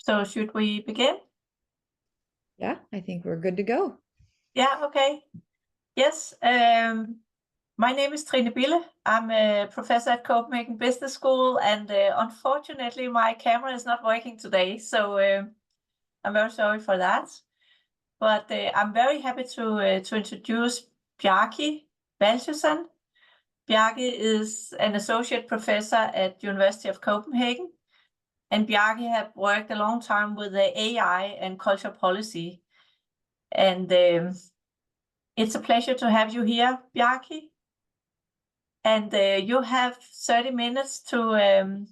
So should we begin? Yeah, I think we're good to go. Yeah, okay. Yes, my name is Trine Bille. I'm a professor at Copenhagen Business School, and unfortunately my camera is not working today, so I'm very sorry for that. But I'm very happy to introduce Bjarki Valtýsson. Bjarki is an associate professor at University of Copenhagen, and Bjarki have worked a long time with the AI and culture policy. And it's a pleasure to have you here, Bjarki. And you have 30 minutes to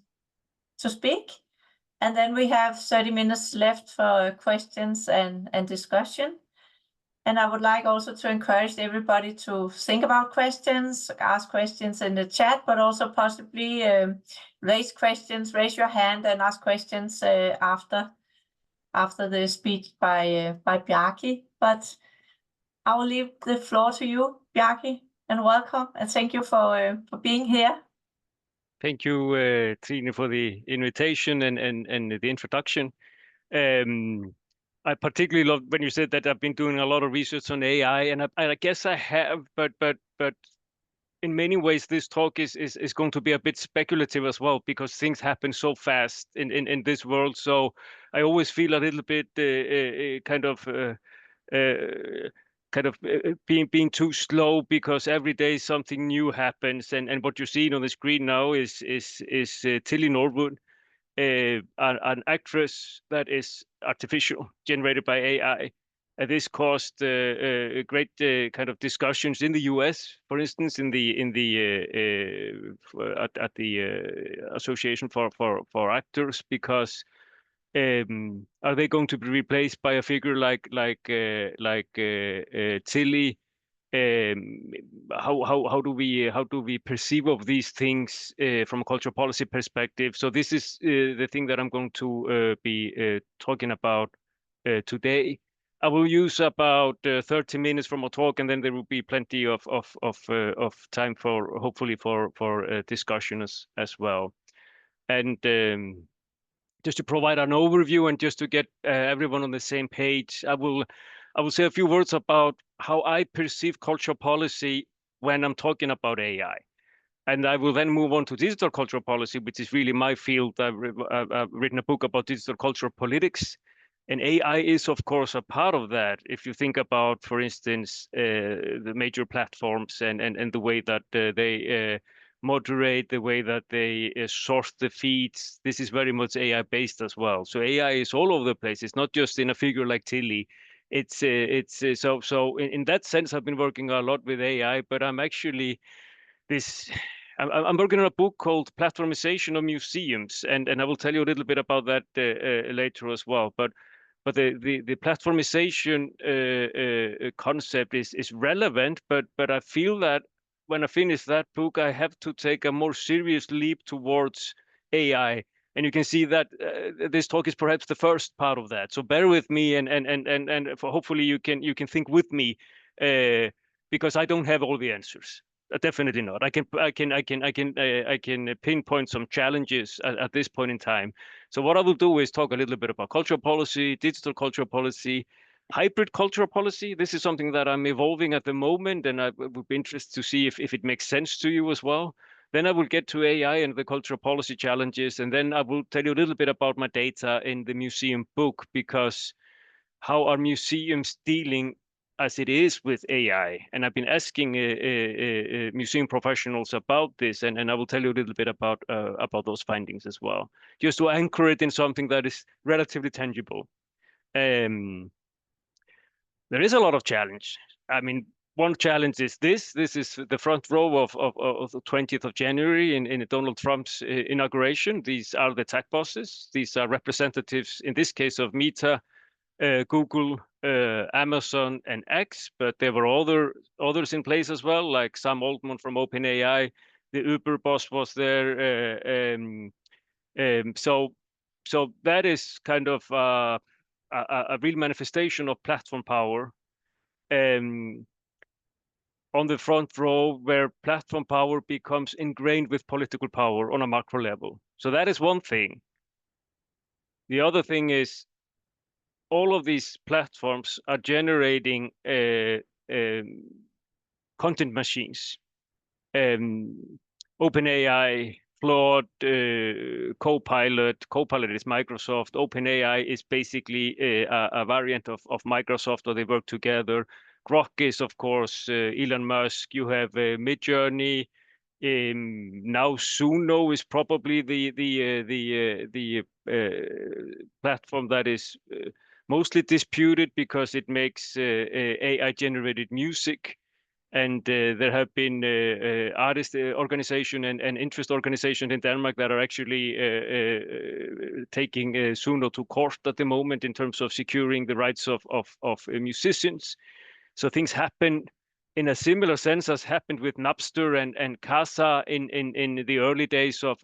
speak. And then we have 30 minutes left for questions and discussion. And I would like also to encourage everybody to think about questions, ask questions in the chat, but also possibly raise questions, raise your hand and ask questions after the speech by Bjarki. But I will leave the floor to you, Bjarki, and welcome, and thank you for being here. Thank you, Trine, for the invitation and the introduction. I particularly love when you said that I've been doing a lot of research on AI, and I guess I have, but in many ways this talk is going to be a bit speculative as well, because things happen so fast in this world. So I always feel a little bit being too slow, because every day something new happens, and what you're seeing on the screen now is Tilly Norwood, an actress that is artificial, generated by AI. This caused great kind of discussions in the U.S., for instance, at the Association for Actors, because are they going to be replaced by a figure like Tilly? How do we perceive of these things from a cultural policy perspective? So this is the thing that I'm going to be talking about today. I will use about 30 minutes from a talk, and then there will be plenty of time for hopefully for discussion as well. And just to provide an overview and just to get everyone on the same page, I will say a few words about how I perceive cultural policy when I'm talking about AI. And I will then move on to digital cultural policy, which is really my field. I've written a book about digital cultural politics. And AI is, of course, a part of that. If you think about, for instance, the major platforms and the way that they moderate, the way that they sort the feeds, this is very much AI-based as well. So AI is all over the place. It's not just in a figure like Tilly. So in that sense, I've been working a lot with AI, but I'm actually I'm working on a book called Platformization of Museums, and I will tell you a little bit about that later as well. But the platformization concept is relevant, but I feel that when I finish that book, I have to take a more serious leap towards AI. And you can see that this talk is perhaps the first part of that. So bear with me, and for hopefully you can think with me, because I don't have all the answers. Definitely not. I can pinpoint some challenges at this point in time. So what I will do is talk a little bit about cultural policy, digital cultural policy, hybrid cultural policy. This is something that I'm evolving at the moment, and I would be interested to see if it makes sense to you as well. Then I will get to AI and the cultural policy challenges, and then I will tell you a little bit about my data in the museum book, because how are museums dealing as it is with AI? And I've been asking museum professionals about this, and I will tell you a little bit about those findings as well, just to anchor it in something that is relatively tangible. There is a lot of challenge. I mean, one challenge is this is the front row of the 20th of January in Donald Trump's inauguration. These are the tech bosses. These are representatives, in this case, of Meta, Google, Amazon, and X, but there were others in place as well, like Sam Altman from OpenAI. The Uber boss was there. So that is kind of a real manifestation of platform power on the front row, where platform power becomes ingrained with political power on a macro level. So that is one thing. The other thing is all of these platforms are generating content machines. OpenAI, Claude, Copilot. Copilot is Microsoft. OpenAI is basically a variant of Microsoft, or they work together. Grok is, of course, Elon Musk. You have Midjourney. Now Suno is probably the platform that is mostly disputed because it makes AI-generated music. And there have been artist organization and interest organizations in Denmark that are actually taking Suno to court at the moment in terms of securing the rights of musicians. So things happen in a similar sense as happened with Napster and Casa in the early days of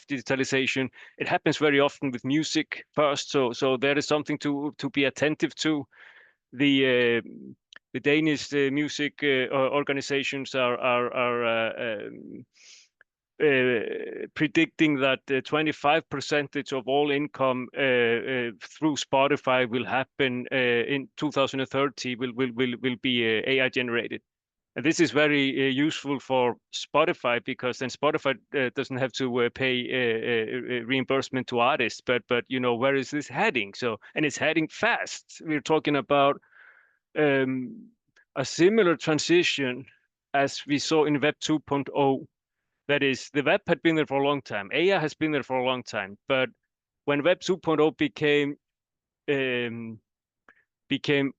digitalization. It happens very often with music first. So there is something to be attentive to. The Danish music organizations are predicting that 25% of all income through Spotify will happen in 2030 will be AI generated. And this is very useful for Spotify because then Spotify doesn't have to pay reimbursement to artists. But where is this heading? And it's heading fast. We're talking about a similar transition as we saw in Web 2.0. That is, the web had been there for a long time. AI has been there for a long time. But when Web 2.0 became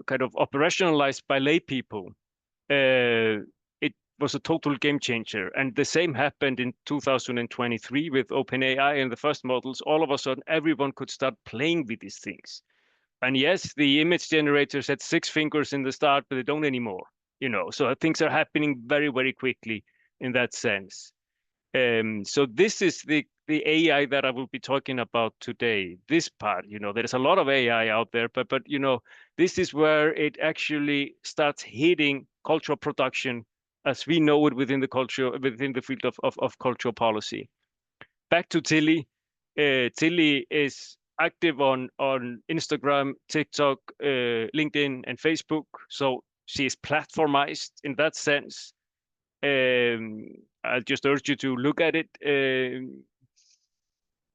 kind of operationalized by lay people, it was a total game changer. And the same happened in 2023 with OpenAI and the first models. All of a sudden, everyone could start playing with these things. And yes, the image generators had 6 fingers in the start, but they don't anymore. So things are happening very, very quickly in that sense. So this is the AI that I will be talking about today. This part, there's a lot of AI out there, but this is where it actually starts hitting cultural production as we know it within the field of cultural policy. Back to Tilly. Tilly is active on Instagram, TikTok, LinkedIn, and Facebook. So she is platformized in that sense. I'll just urge you to look at it.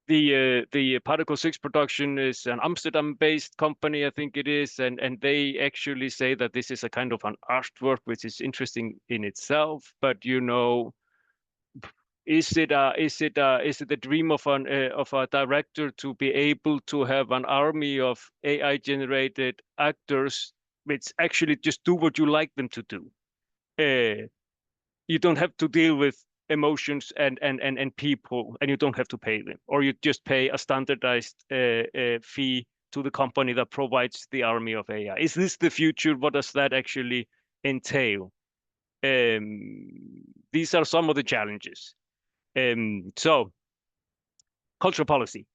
The Particle 6 production is an Amsterdam-based company, I think it is, and they actually say that this is a kind of an artwork, which is interesting in itself. But is it a dream of a director to be able to have an army of AI-generated actors which actually just do what you like them to do? You don't have to deal with emotions and people, and you don't have to pay them, or you just pay a standardized fee to the company that provides the army of AI. Is this the future? What does that actually entail? These are some of the challenges. So, cultural policy.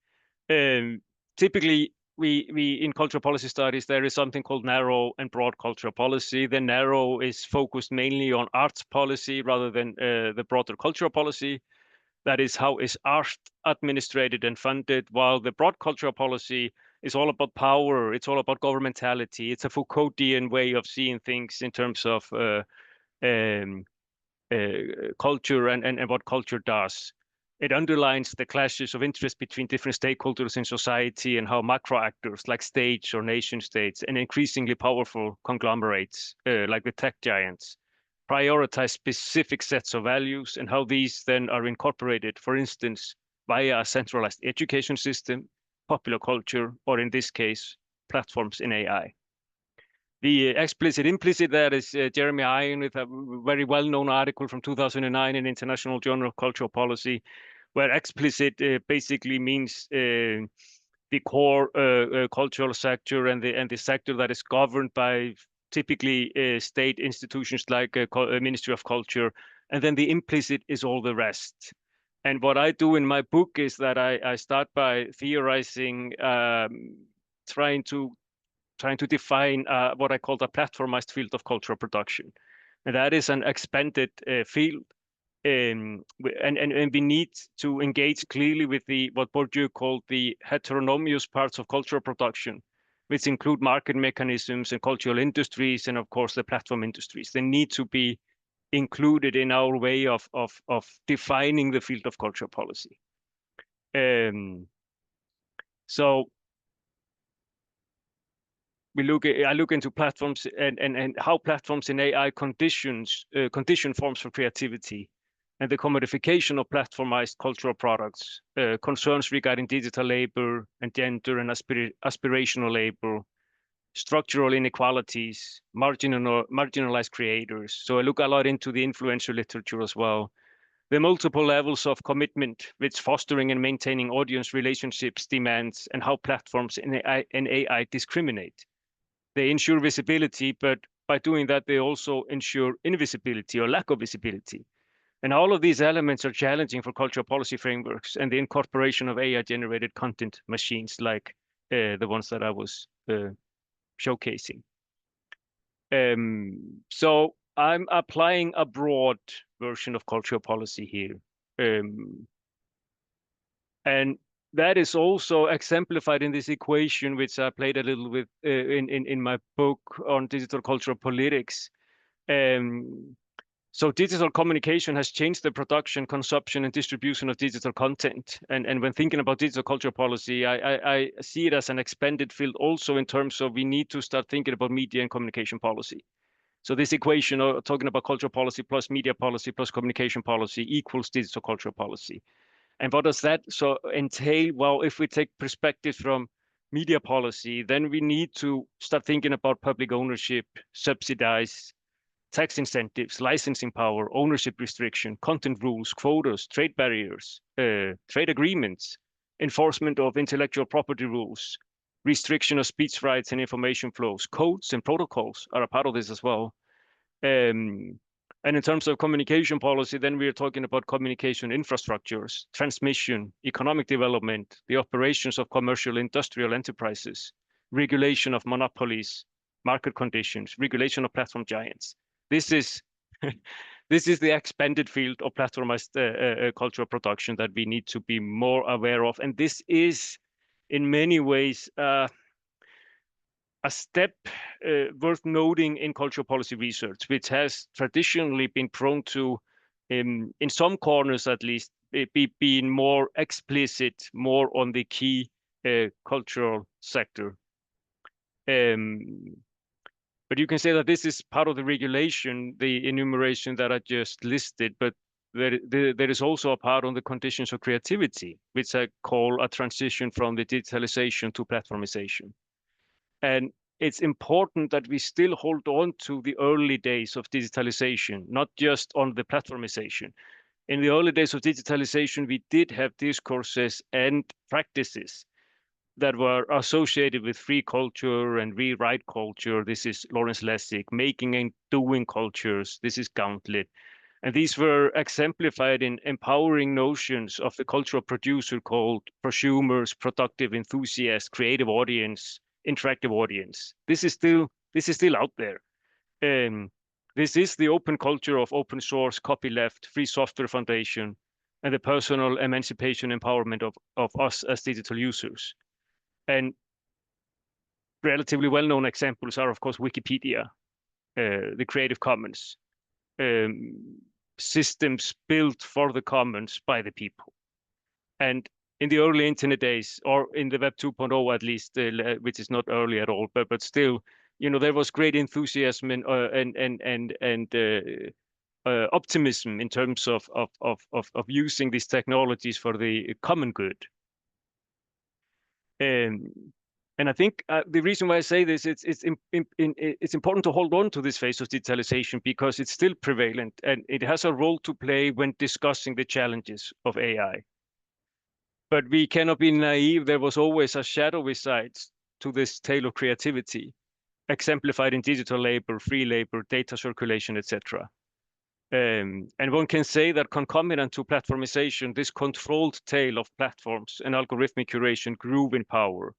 Typically, we in cultural policy studies, there is something called narrow and broad cultural policy. The narrow is focused mainly on arts policy rather than the broader cultural policy. That is, how is art administrated and funded, while the broad cultural policy is all about power. It's all about governmentality. It's a Foucauldian way of seeing things in terms of culture and what culture does. It underlines the clashes of interest between different stakeholders in society and how macro actors like states or nation states and increasingly powerful conglomerates like the tech giants prioritize specific sets of values and how these then are incorporated, for instance, via a centralized education system, popular culture, or in this case, platforms in AI. The implicit there is Jeremy Iron with a very well-known article from 2009 in International Journal of Cultural Policy, where explicit basically means the core cultural sector and the sector that is governed by typically state institutions like a Ministry of Culture, and then the implicit is all the rest. And what I do in my book is that I start by theorizing, trying to define what I call the platformized field of cultural production. And that is an expanded field and we need to engage clearly with what Bourdieu called the heteronomous parts of cultural production, which include market mechanisms and cultural industries, and of course the platform industries. They need to be included in our way of defining the field of cultural policy. So I look into platforms and how platforms in AI condition forms for creativity, and the commodification of platformized cultural products, concerns regarding digital labor and gender and aspirational labor, structural inequalities, marginalized creators. So I look a lot into the influential literature as well. The multiple levels of commitment which fostering and maintaining audience relationships demands, and how platforms in AI discriminate. They ensure visibility, but by doing that, they also ensure invisibility or lack of visibility. And all of these elements are challenging for cultural policy frameworks and the incorporation of AI-generated content machines like the ones that I was showcasing. So I'm applying a broad version of cultural policy here. And that is also exemplified in this equation, which I played a little with in my book on digital cultural politics. So digital communication has changed the production, consumption, and distribution of digital content. And when thinking about digital cultural policy, I see it as an expanded field also in terms of we need to start thinking about media and communication policy. So this equation of talking about cultural policy plus media policy plus communication policy equals digital cultural policy. And what does that so entail? Well, if we take perspective from media policy, then we need to start thinking about public ownership, subsidize, tax incentives, licensing power, ownership restriction, content rules, quotas, trade barriers, trade agreements, enforcement of intellectual property rules, restriction of speech rights and information flows, codes and protocols are a part of this as well. And in terms of communication policy, then we are talking about communication infrastructures, transmission, economic development, the operations of commercial industrial enterprises, regulation of monopolies, market conditions, regulation of platform giants. This is the expanded field of platformized cultural production that we need to be more aware of. And this is in many ways a step worth noting in cultural policy research, which has traditionally been prone to, in some corners at least, being more explicit, more on the key cultural sector. But you can say that this is part of the regulation, the enumeration that I just listed, but there is also a part on the conditions of creativity, which I call a transition from the digitalization to platformization. And it's important that we still hold on to the early days of digitalization, not just on the platformization. In the early days of digitalization, we did have discourses and practices that were associated with free culture and rewrite culture. This is Lawrence Lessig. Making and doing cultures. This is Gauntlet. And these were exemplified in empowering notions of the cultural producer called prosumers, productive enthusiast, creative audience, interactive audience. This is still out there. This is the open culture of open source, copyleft, free software foundation, and the personal emancipation empowerment of us as digital users. And relatively well-known examples are, of course, Wikipedia, the Creative Commons, systems built for the commons by the people. And in the early internet days, or in the Web 2.0 at least, which is not early at all, but still, there was great enthusiasm and optimism in terms of using these technologies for the common good. And I think the reason why I say this, it's important to hold on to this phase of digitalization because it's still prevalent and it has a role to play when discussing the challenges of AI. But we cannot be naive. There was always a shadowy side to this tale of creativity, exemplified in digital labor, free labor, data circulation, etc. And one can say that concomitant to platformization, this controlled tale of platforms and algorithmic curation grew in power.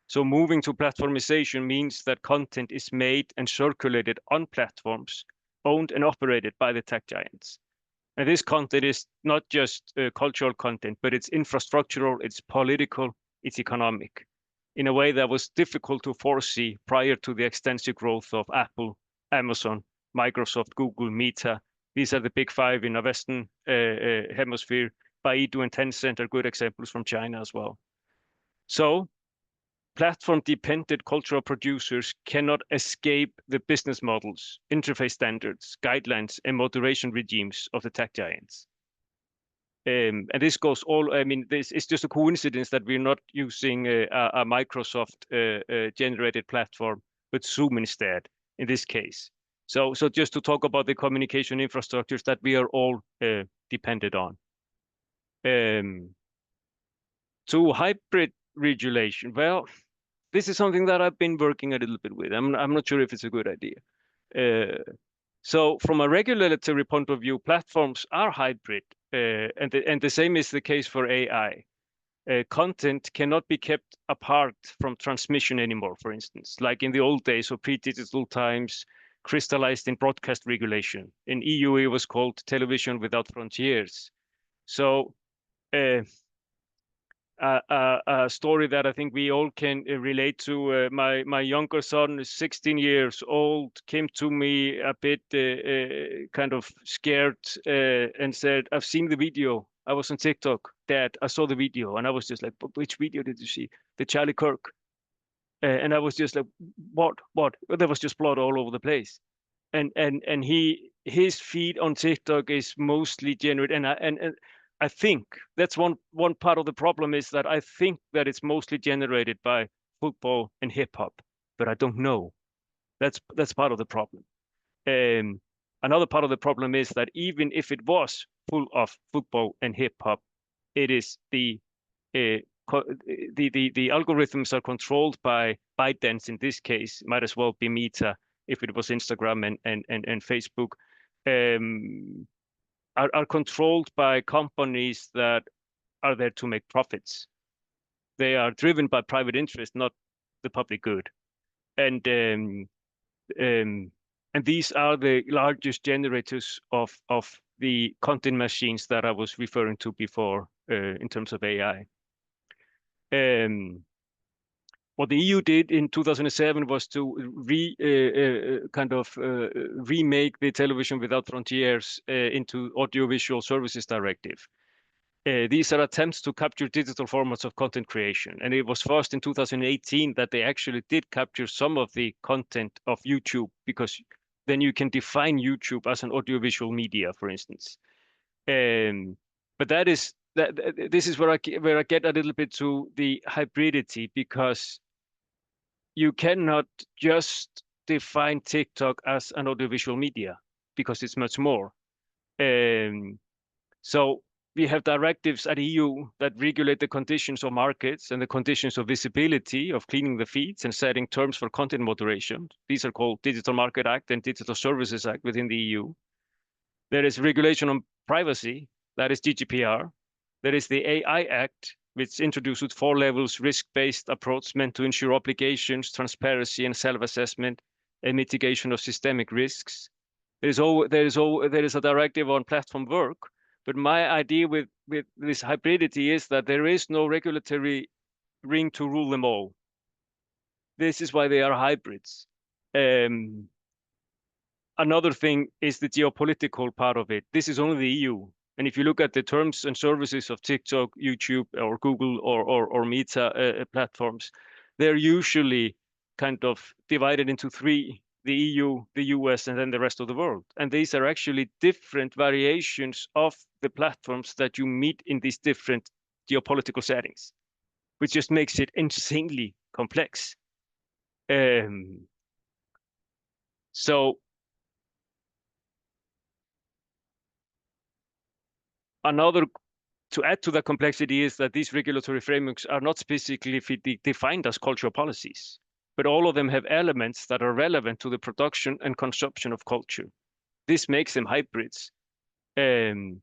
So moving to platformization means that content is made and circulated on platforms owned and operated by the tech giants. And this content is not just cultural content, but it's infrastructural, it's political, it's economic, in a way that was difficult to foresee prior to the extensive growth of Apple, Amazon, Microsoft, Google, Meta. These are the big five in the Western hemisphere. Baidu and Tencent are good examples from China as well. So platform-dependent cultural producers cannot escape the business models, interface standards, guidelines, and moderation regimes of the tech giants. And this goes all, I mean, this is just a coincidence that we're not using a Microsoft generated platform, but Zoom instead in this case. So just to talk about the communication infrastructures that we are all dependent on. So hybrid regulation, well, this is something that I've been working a little bit with. I'm not sure if it's a good idea. So from a regulatory point of view, platforms are hybrid, and the same is the case for AI. Content cannot be kept apart from transmission anymore, for instance, like in the old days or pre-digital times, crystallized in broadcast regulation. In EU, it was called Television Without Frontiers. So a story that I think we all can relate to. My younger son is 16 years old, came to me a bit kind of scared and said, "I've seen the video. I was on TikTok, Dad. I saw the video." And I was just like, "But which video did you see?" "The Charlie Kirk." And I was just like, "What? What?" Well, there was just blood all over the place. And his feed on TikTok is mostly generated, and I think that's one part of the problem, is that I think that it's mostly generated by football and hip hop, but I don't know. That's part of the problem. Another part of the problem is that even if it was full of football and hip hop, it is the algorithms are controlled by ByteDance. In this case, might as well be Meta if it was Instagram and Facebook. Are controlled by companies that are there to make profits. They are driven by private interest, not the public good. And these are the largest generators of the content machines that I was referring to before in terms of AI. What the EU did in 2007 was to remake the Television Without Frontiers into Audiovisual Services Directive. These are attempts to capture digital formats of content creation. And it was first in 2018 that they actually did capture some of the content of YouTube, because then you can define YouTube as an audiovisual media, for instance. But this is where I get a little bit to the hybridity, because you cannot just define TikTok as an audiovisual media, because it's much more. So we have directives at EU that regulate the conditions of markets and the conditions of visibility of cleaning the feeds and setting terms for content moderation. These are called Digital Market Act and Digital Services Act within the EU. There is regulation on privacy, that is GDPR. There is the AI Act, which introduced with 4 levels risk-based approach meant to ensure obligations, transparency, and self-assessment and mitigation of systemic risks. There is a directive on platform work, but my idea with this hybridity is that there is no regulatory ring to rule them all. This is why they are hybrids. Another thing is the geopolitical part of it. This is only the EU. And if you look at the terms and services of TikTok, YouTube, or Google, or Meta platforms, they're usually kind of divided into 3: the EU, the US, and then the rest of the world. And these are actually different variations of the platforms that you meet in these different geopolitical settings, which just makes it insanely complex. So another, to add to the complexity, is that these regulatory frameworks are not specifically defined as cultural policies, but all of them have elements that are relevant to the production and consumption of culture. This makes them hybrids. And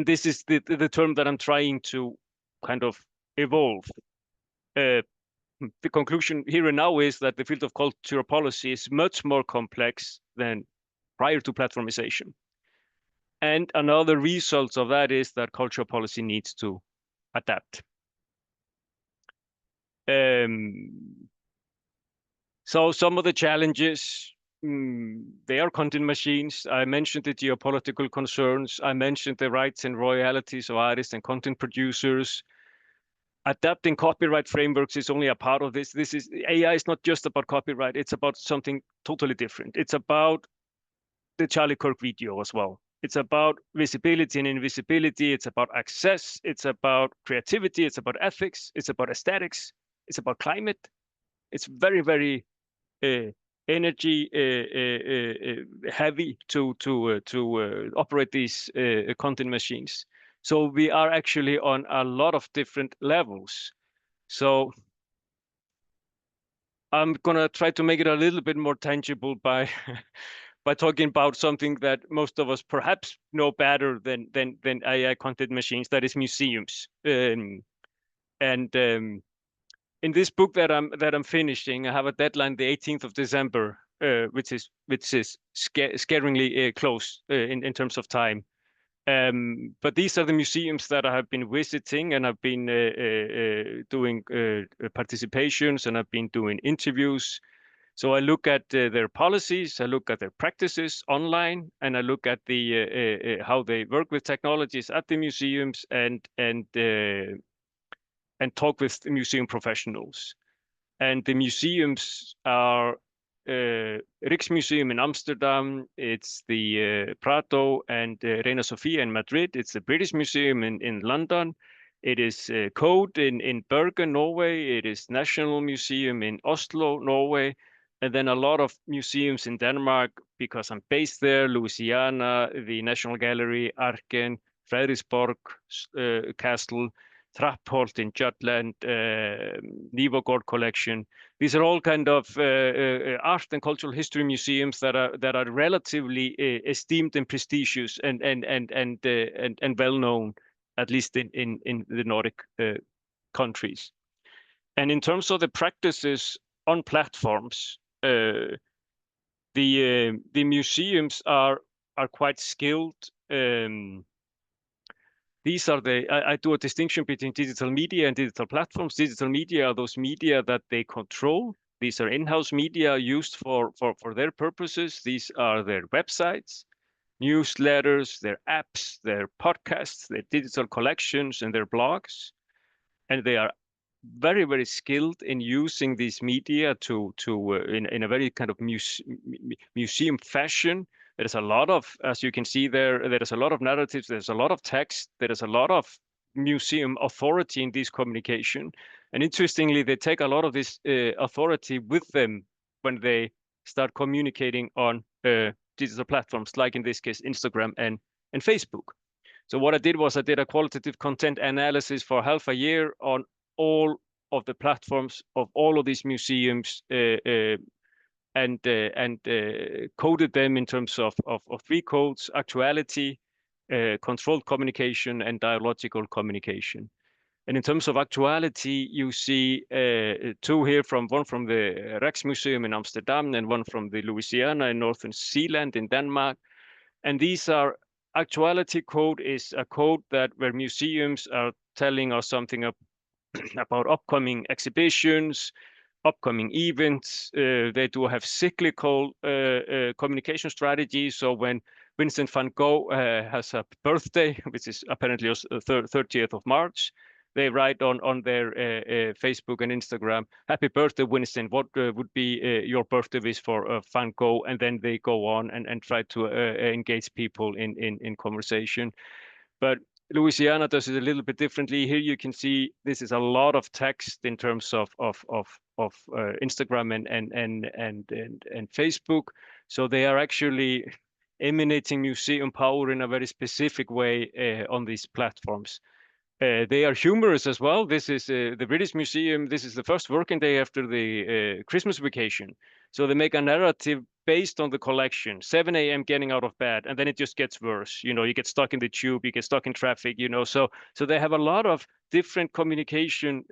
this is the term that I'm trying to kind of evolve. The conclusion here and now is that the field of cultural policy is much more complex than prior to platformization. And another result of that is that cultural policy needs to adapt. So some of the challenges, they are content machines. I mentioned the geopolitical concerns. I mentioned the rights and royalties of artists and content producers. Adapting copyright frameworks is only a part of this. AI is not just about copyright. It's about something totally different. It's about the Charlie Kirk video as well. It's about visibility and invisibility. It's about access. It's about creativity. It's about ethics. It's about aesthetics. It's about climate. It's very, very energy heavy to operate these content machines. So we are actually on a lot of different levels. So I'm gonna try to make it a little bit more tangible by by talking about something that most of us perhaps know better than AI content machines. That is museums. In this book that I'm finishing, I have a deadline the 18th of December, which is scaringly close in terms of time. But these are the museums that I have been visiting, and I've been doing participations, and I've been doing interviews. So I look at their policies, I look at their practices online, and I look at the how they work with technologies at the museums, and talk with the museum professionals. And the museums are Rijksmuseum in Amsterdam, it's the Prado and Reina Sofia in Madrid, it's the British Museum in London, it is Code in Bergen, Norway, it is National Museum in Oslo, Norway, and then a lot of museums in Denmark, because I'm based there, Louisiana, the National Gallery, Arken, Frederiksborg Castle, Trapholt in Jutland, Nivogård Collection. These are all kind of art and cultural history museums that are relatively esteemed and prestigious and well known, at least in the Nordic countries. And in terms of the practices on platforms, the museums are quite skilled. These are I do a distinction between digital media and digital platforms. Digital media are those media that they control. These are in-house media used for their purposes. These are their websites, newsletters, their apps, their podcasts, their digital collections, and their blogs. And they are very, very skilled in using these media in a very kind of museum fashion. There's a lot of, as you can see there is a lot of narratives, there's a lot of text, there is a lot of museum authority in this communication. And interestingly, they take a lot of this authority with them when they start communicating on digital platforms, like in this case, Instagram and Facebook. So what I did was I did a qualitative content analysis for half a year on all of the platforms of all of these museums, and coded them in terms of 3 codes: actuality, controlled communication, and dialogical communication. And in terms of actuality, you see 2 here, one from the Rijksmuseum in Amsterdam and one from the Louisiana in Northern Zealand in Denmark. And these are, actuality code is a code where museums are telling us something about upcoming exhibitions, upcoming events. They do have cyclical communication strategies. So when Vincent van Gogh has a birthday, which is apparently 30th of March, they write on their Facebook and Instagram, "Happy birthday, Vincent. What would be your birthday wish for Van Gogh?" And then they go on and try to engage people in conversation. But Louisiana does it a little bit differently. Here you can see this is a lot of text in terms of Instagram and Facebook. So they are actually emanating museum power in a very specific way on these platforms. They are humorous as well. This is the British Museum. This is the first working day after the Christmas vacation. So they make a narrative based on the collection, 7 a.m. getting out of bed, and then it just gets worse. You know, you get stuck in the tube, you get stuck in traffic, you know. So they have a lot of different communication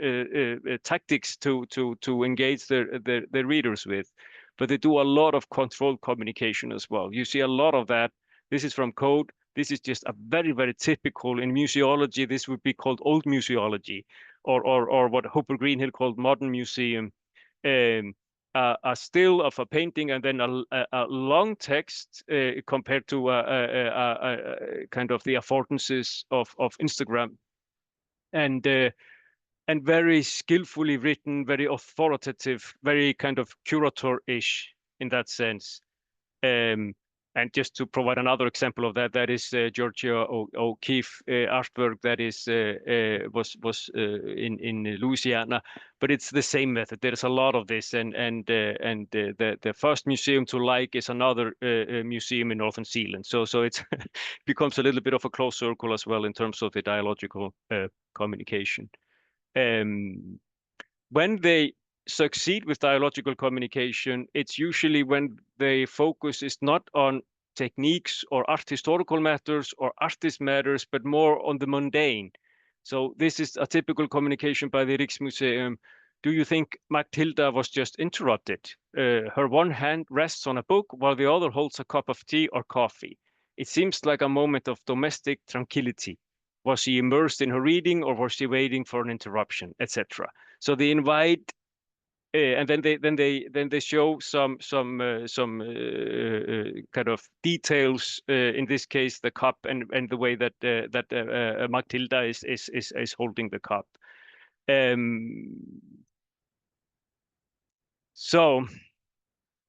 tactics to engage their readers with. But they do a lot of controlled communication as well. You see a lot of that. This is from Code. This is just a very, very typical, in museology, this would be called old museology, or what Hooper Greenhill called modern museum. A still of a painting and then a long text compared to kind of the affordances of Instagram, and very skillfully written, very authoritative, very kind of curator-ish in that sense. And just to provide another example of that, that is Georgia O'Keeffe artwork that is was in Louisiana, but it's the same method. There's a lot of this, and the first museum to like is another museum in Northern Zealand. So it becomes a little bit of a closed circle as well in terms of the dialogical communication. When they succeed with dialogical communication, it's usually when the focus is not on techniques or art historical matters or artist matters, but more on the mundane. So this is a typical communication by the Rijksmuseum. Do you think Matilda was just interrupted? Her one hand rests on a book while the other holds a cup of tea or coffee. It seems like a moment of domestic tranquility. Was she immersed in her reading, or was she waiting for an interruption, etc.? So they invite and then they show some kind of details. In this case, the cup and the way that Matilda is holding the cup. So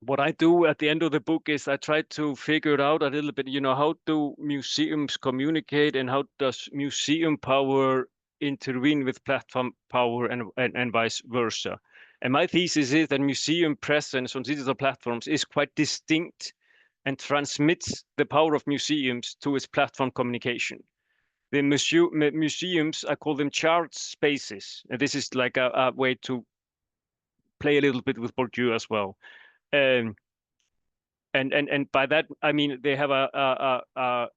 what I do at the end of the book is I try to figure out a little bit, how do museums communicate, and how does museum power intervene with platform power, and vice versa. And my thesis is that museum presence on digital platforms is quite distinct and transmits the power of museums to its platform communication. The museums, I call them chart spaces. And this is like a way to play a little bit with Bourdieu as well. And by that, I mean, they have a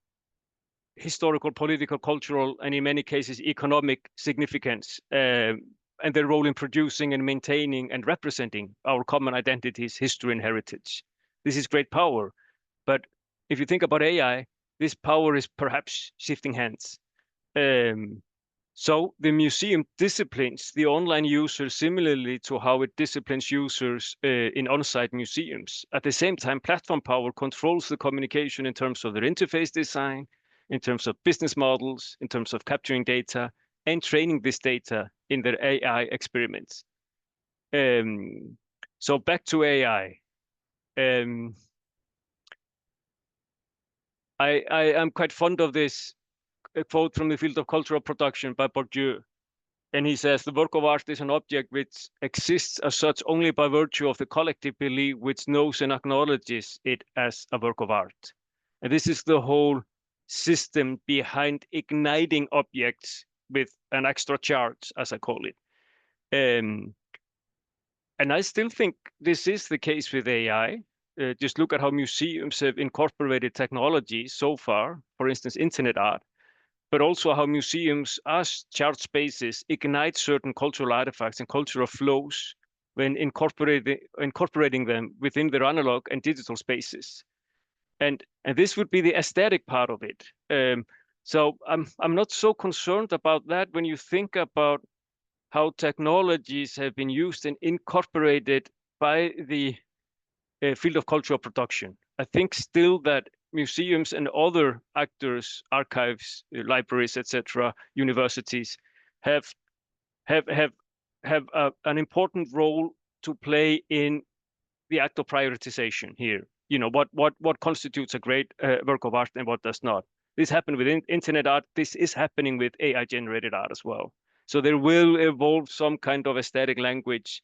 historical, political, cultural, and in many cases, economic significance. And their role in producing and maintaining and representing our common identities, history, and heritage. This is great power. But if you think about AI, this power is perhaps shifting hands. So the museum disciplines the online user similarly to how it disciplines users in on-site museums. At the same time, platform power controls the communication in terms of their interface design, in terms of business models, in terms of capturing data, and training this data in their AI experiments. So back to AI. I am quite fond of this quote from the field of cultural production by Bourdieu. And he says, the work of art is an object which exists as such only by virtue of the collective belief which knows and acknowledges it as a work of art. And this is the whole system behind igniting objects with an extra charge, as I call it. And I still think this is the case with AI. Just look at how museums have incorporated technology so far, for instance, internet art, but also how museums as chart spaces ignite certain cultural artifacts and cultural flows when incorporating them within their analog and digital spaces. And this would be the aesthetic part of it. So I'm not so concerned about that when you think about how technologies have been used and incorporated by the field of cultural production. I think still that museums and other actors, archives, libraries, etc., universities have an important role to play in the act of prioritization here. What constitutes a great work of art and what does not. This happened with internet art. This is happening with AI-generated art as well. So there will evolve some kind of aesthetic language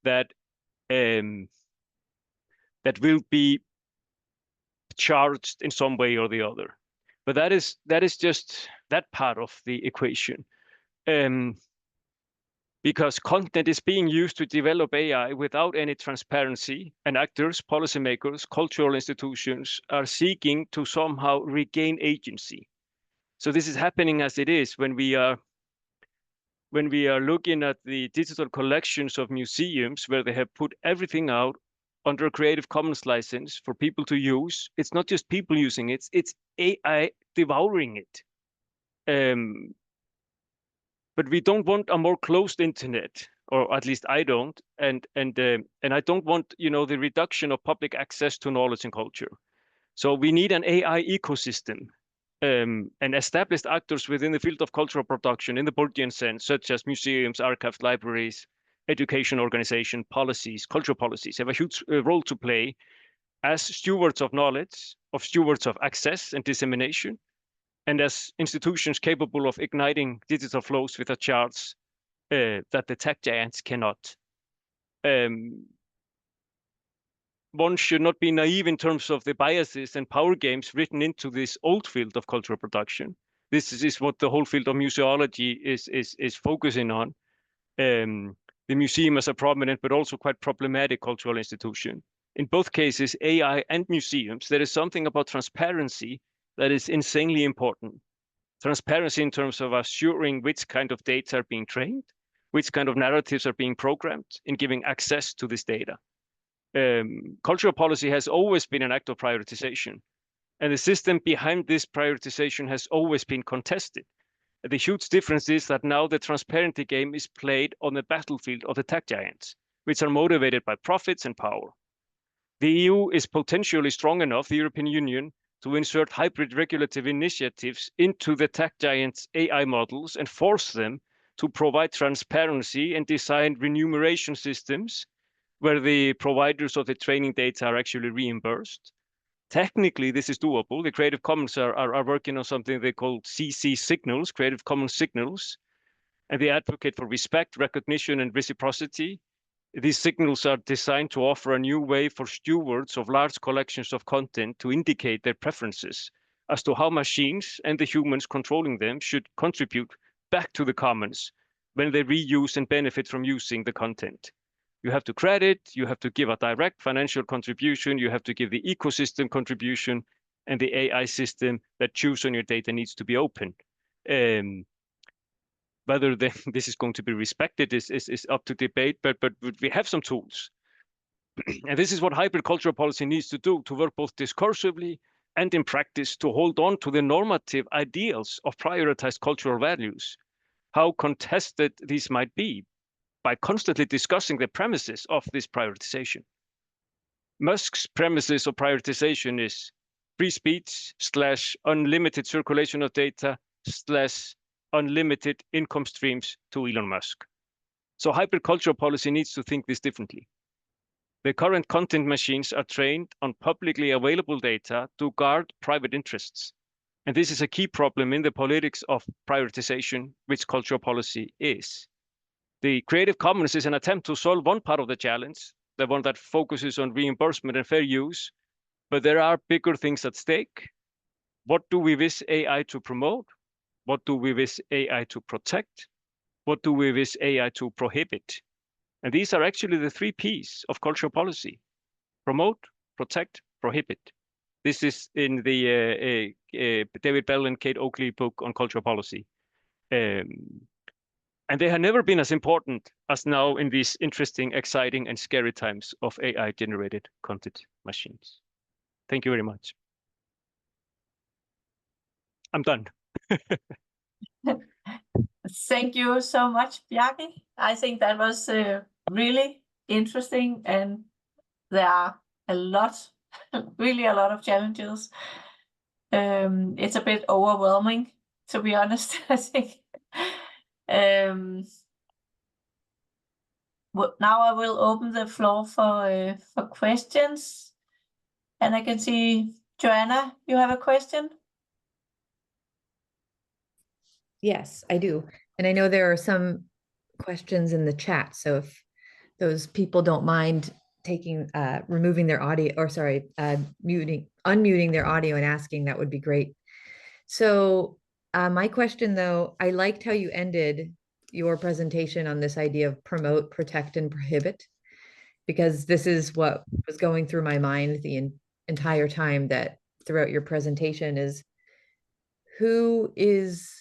that that will be charged in some way or the other. But that is just that part of the equation. Because content is being used to develop AI without any transparency, and actors, policymakers, cultural institutions are seeking to somehow regain agency. So this is happening as it is when we are looking at the digital collections of museums where they have put everything out under a Creative Commons license for people to use. It's not just people using it, it's AI devouring it. But we don't want a more closed internet, or at least I don't, and I don't want, you know, the reduction of public access to knowledge and culture. So we need an AI ecosystem, and established actors within the field of cultural production in the Bourdieuian sense, such as museums, archives, libraries, education organization, policies, cultural policies, have a huge role to play as stewards of knowledge, of stewards of access and dissemination, and as institutions capable of igniting digital flows with a charge that the tech giants cannot. One should not be naive in terms of the biases and power games written into this old field of cultural production. This is what the whole field of museology is focusing on. The museum as a prominent but also quite problematic cultural institution. In both cases, AI and museums, there is something about transparency that is insanely important. Transparency in terms of assuring which kind of data are being trained, which kind of narratives are being programmed in giving access to this data. Cultural policy has always been an act of prioritization, and the system behind this prioritization has always been contested. The huge difference is that now the transparency game is played on the battlefield of the tech giants, which are motivated by profits and power. The EU is potentially strong enough, the European Union, to insert hybrid regulative initiatives into the tech giants' AI models and force them to provide transparency and design remuneration systems where the providers of the training data are actually reimbursed. Technically, this is doable. The Creative Commons are working on something they call CC signals, Creative Commons signals, and they advocate for respect, recognition, and reciprocity. These signals are designed to offer a new way for stewards of large collections of content to indicate their preferences as to how machines and the humans controlling them should contribute back to the commons when they reuse and benefit from using the content. You have to credit, you have to give a direct financial contribution, you have to give the ecosystem contribution, and the AI system that chews on your data needs to be open. Whether this is going to be respected is up to debate, but we have some tools. And this is what hybrid cultural policy needs to do, to work both discursively and in practice to hold on to the normative ideals of prioritized cultural values, how contested these might be, by constantly discussing the premises of this prioritization. Musk's premises of prioritization is free speech / unlimited circulation of data / unlimited income streams to Elon Musk. So hybrid cultural policy needs to think this differently. The current content machines are trained on publicly available data to guard private interests. And this is a key problem in the politics of prioritization, which cultural policy is. The Creative Commons is an attempt to solve one part of the challenge, the one that focuses on reimbursement and fair use, but there are bigger things at stake. What do we wish AI to promote? What do we wish AI to protect? What do we wish AI to prohibit? And these are actually the 3 Ps of cultural policy: promote, protect, prohibit. This is in the David Bell and Kate Oakley book on cultural policy. And they have never been as important as now in these interesting, exciting, and scary times of AI-generated content machines. Thank you very much. I'm done. Thank you so much, Bjarki. I think that was really interesting, and there are a lot, really a lot of challenges. It's a bit overwhelming, to be honest, I think. Now I will open the floor for questions, and I can see Joanna, you have a question? Yes, I do. And I know there are some questions in the chat. So if those people don't mind taking, removing their audio, or sorry, unmuting their audio and asking, that would be great. So my question though, I liked how you ended your presentation on this idea of promote, protect, and prohibit, because this is what was going through my mind the entire time that throughout your presentation is, who is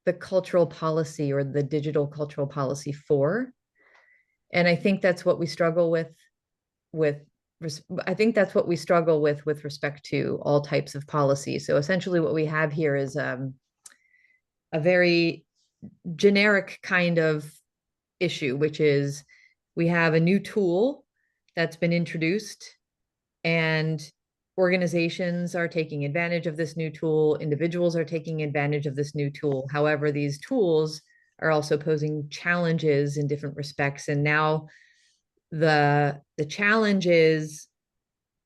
the cultural policy or the digital cultural policy for? And I think that's what we struggle with I think that's what we struggle with respect to all types of policy. So essentially what we have here is a very generic kind of issue, which is we have a new tool that's been introduced, and organizations are taking advantage of this new tool. Individuals are taking advantage of this new tool. However, these tools are also posing challenges in different respects. And now the challenge is,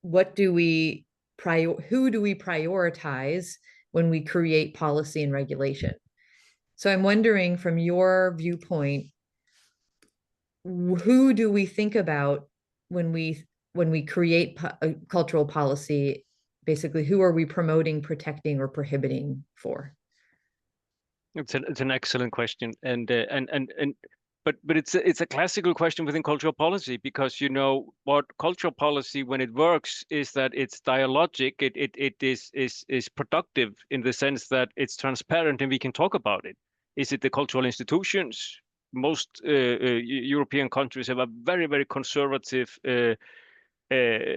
who do we prioritize when we create policy and regulation? So I'm wondering, from your viewpoint, who do we think about when we create cultural policy? Basically, who are we promoting, protecting, or prohibiting for? It's an excellent question, but it's a classical question within cultural policy, because what cultural policy, when it works, is that it's dialogic. It is productive in the sense that it's transparent and we can talk about it. Is it the cultural institutions? Most European countries have a very, very conservative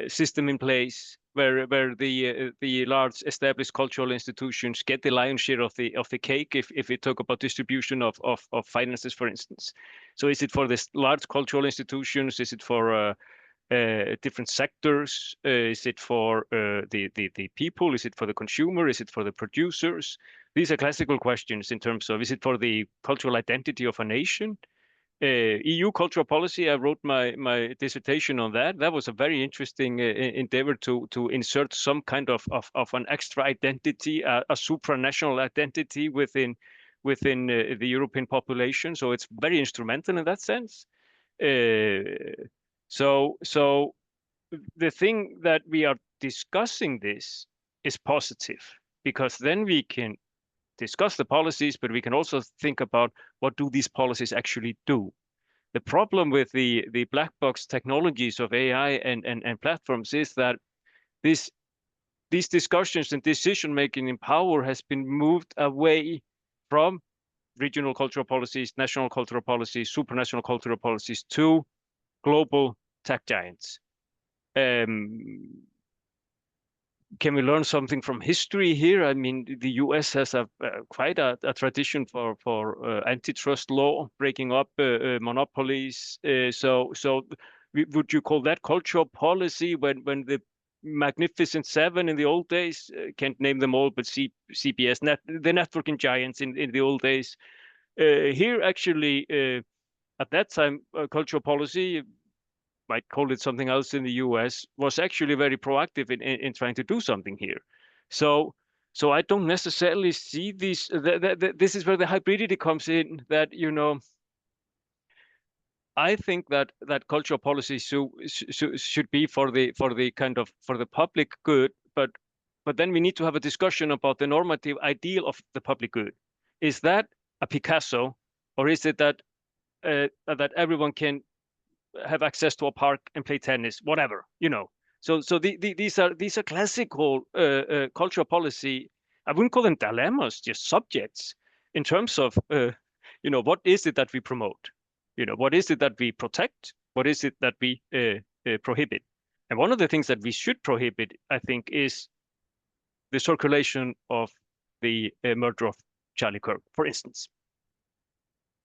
system in place, where the large established cultural institutions get the lion's share of the cake, if we talk about distribution of finances, for instance. So is it for the large cultural institutions? Is it for different sectors? Is it for the people? Is it for the consumer? Is it for the producers? These are classical questions in terms of, is it for the cultural identity of a nation? EU cultural policy, I wrote my dissertation on that. That was a very interesting endeavor to insert some kind of an extra identity, a supranational identity within the European population. So it's very instrumental in that sense. So the thing that we are discussing this is positive, because then we can discuss the policies, but we can also think about, what do these policies actually do? The problem with the black box technologies of AI and platforms is that these discussions and decision making in power has been moved away from regional cultural policies, national cultural policies, supranational cultural policies, to global tech giants. Can we learn something from history here? I mean, the US has quite a tradition for antitrust law, breaking up monopolies. So would you call that cultural policy when the Magnificent Seven in the old days, can't name them all, but CBS, the networking giants in the old days, here actually at that time, cultural policy, might call it something else in the US, was actually very proactive in trying to do something here. So I don't necessarily see these. This is where the hybridity comes in. That I think that cultural policy should be for the public good, but then we need to have a discussion about the normative ideal of the public good. Is that a Picasso, or is it that that everyone can have access to a park and play tennis, whatever, So these are classical cultural policy. I wouldn't call them dilemmas, just subjects in terms of, what is it that we promote? What is it that we protect? What is it that we prohibit? And one of the things that we should prohibit, I think, is the circulation of the murder of Charlie Kirk, for instance.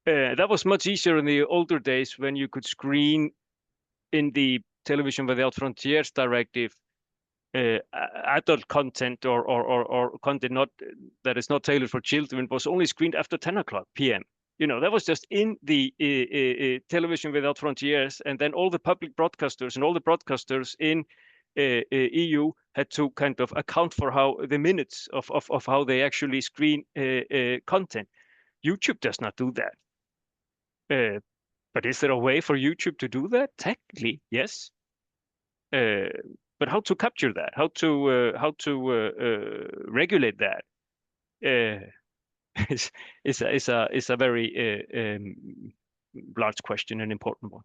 That was much easier in the older days, when you could screen in the Television Without Frontiers directive adult content or content that is not tailored for children, was only screened after 10 o'clock p.m. That was just in the Television Without Frontiers, and then all the public broadcasters and all the broadcasters in EU had to kind of account for how the minutes of how they actually screen content. YouTube does not do that. But is there a way for YouTube to do that? Technically, yes. But how to capture that? How to regulate that? Is a very large question, and important one.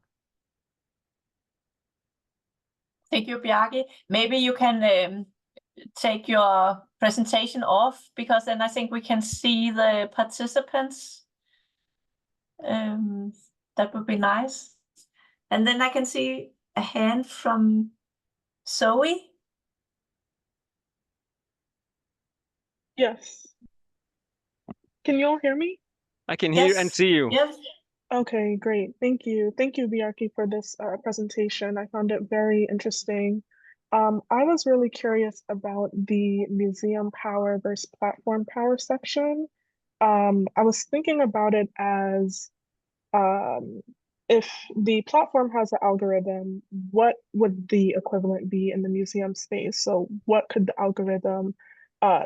Thank you, Bjarki. Maybe you can take your presentation off, because then I think we can see the participants. That would be nice. And then I can see a hand from Zoe? Yes. Can you all hear me? I can hear and Yes. see you. Yes. Okay, great. Thank you. Thank you, Bjarki, for this presentation. I found it very interesting. I was really curious about the museum power versus platform power section. I was thinking about it as if the platform has an algorithm, what would the equivalent be in the museum space? So what could the algorithm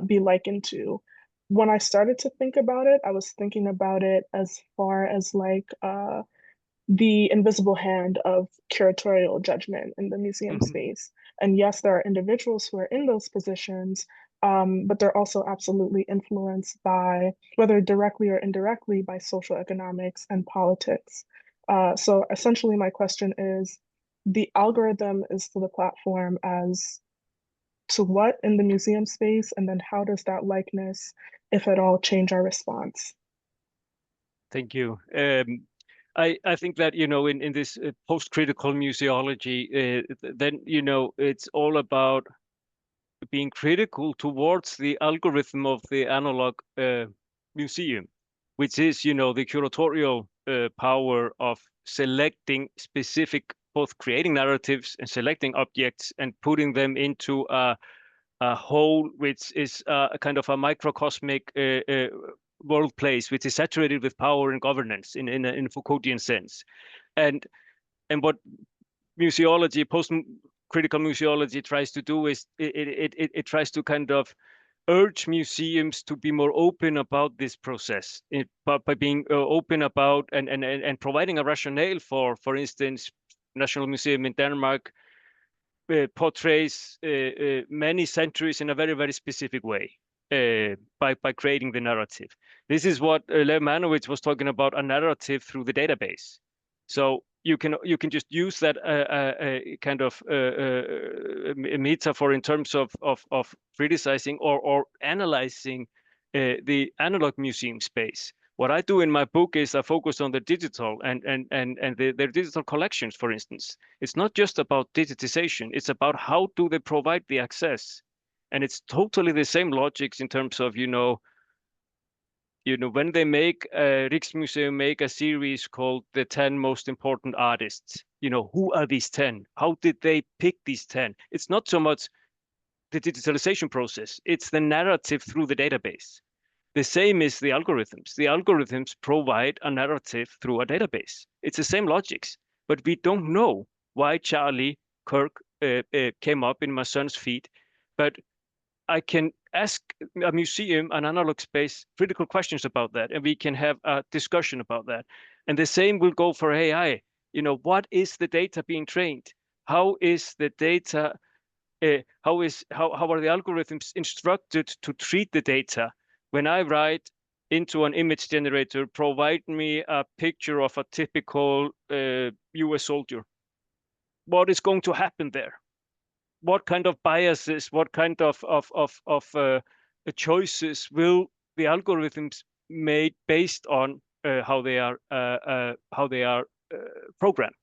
be likened to? When I started to think about it, I was thinking about it as far as like the invisible hand of curatorial judgment in the museum space. And yes, there are individuals who are in those positions, but they're also absolutely influenced by, whether directly or indirectly, by social economics and politics. So essentially my question is, the algorithm is to the platform as to what in the museum space, and then how does that likeness, if at all, change our response? Thank you. I think that, in this post-critical museology, then, it's all about being critical towards the algorithm of the analog museum, which is, the curatorial power of selecting specific, both creating narratives and selecting objects and putting them into a whole, which is a kind of a microcosmic world place, which is saturated with power and governance in a Foucauldian sense. And what museology, post-critical museology tries to do is it tries to kind of urge museums to be more open about this process, by being open about and providing a rationale for instance, National Museum in Denmark portrays many centuries in a very, very specific way by creating the narrative. This is what Lev Manowitz was talking about, a narrative through the database. So you can just use that kind of a metaphor in terms of criticizing or analyzing the analog museum space. What I do in my book is I focus on the digital and their digital collections, for instance. It's not just about digitization. It's about how do they provide the access. And it's totally the same logics in terms of, when they make Rijksmuseum make a series called The 10 Most Important Artists, who are these 10? How did they pick these 10? It's not so much the digitalization process. It's the narrative through the database. The same is the algorithms. The algorithms provide a narrative through a database. It's the same logics, but we don't know why Charlie Kirk came up in my son's feed. But I can ask a museum, an analog space, critical questions about that, and we can have a discussion about that. And the same will go for AI. What is the data being trained? How is the data? How are the algorithms instructed to treat the data? When I write into an image generator, provide me a picture of a typical US soldier. What is going to happen there? What kind of biases, what kind of choices will the algorithms made based on how they are programmed?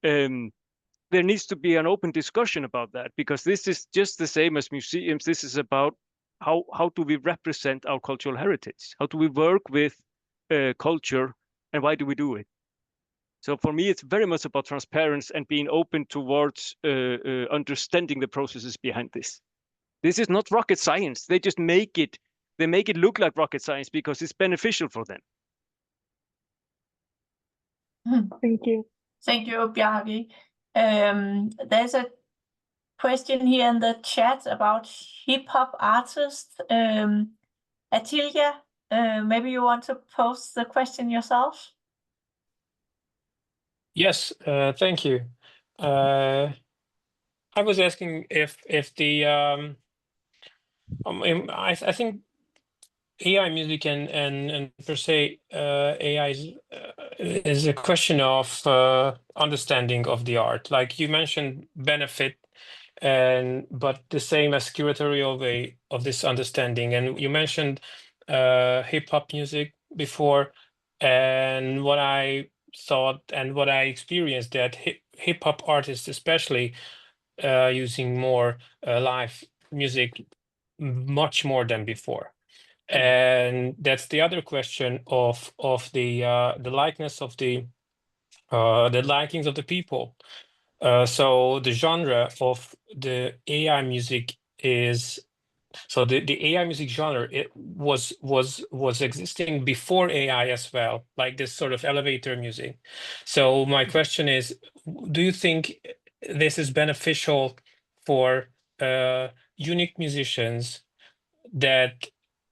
There needs to be an open discussion about that, because this is just the same as museums. This is about how do we represent our cultural heritage? How do we work with culture, and why do we do it? So for me, it's very much about transparency and being open towards understanding the processes behind this. This is not rocket science. They just make it look like rocket science because it's beneficial for them. Thank you. Thank you, Bjarki. There's a question here in the chat about hip-hop artists. Atilia, maybe you want to post the question yourself? Yes, thank you. I was asking if the I think AI music and per se AI is a question of understanding of the art. Like you mentioned, benefit, but the same as curatorial way of this understanding. And you mentioned hip hop music before, and what I thought and what I experienced that hip hop artists especially using more live music, much more than before. And that's the other question of the likeness of the likings of the people. So the genre of the AI music is, so the AI music genre, it was existing before AI as well, like this sort of elevator music. So my question is, do you think this is beneficial for unique musicians that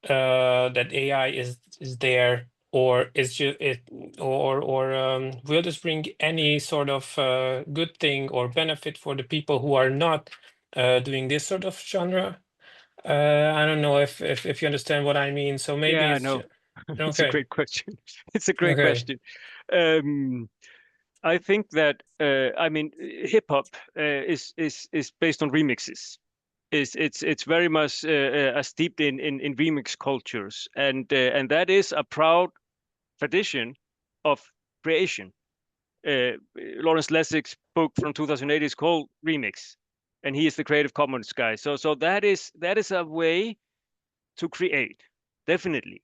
that AI is there, or is just it, or will this bring any sort of good thing or benefit for the people who are not doing this sort of genre? I don't know if you understand what I mean. So maybe Yeah, it's no, it's a okay. great question. It's a great Okay. question. I think that I mean, hip hop is based on remixes. It's very much steeped in remix cultures, and that is a proud tradition of creation. Lawrence Lessig's book from 2008 is called Remix, and he is the Creative Commons guy. So that is a way to create, definitely.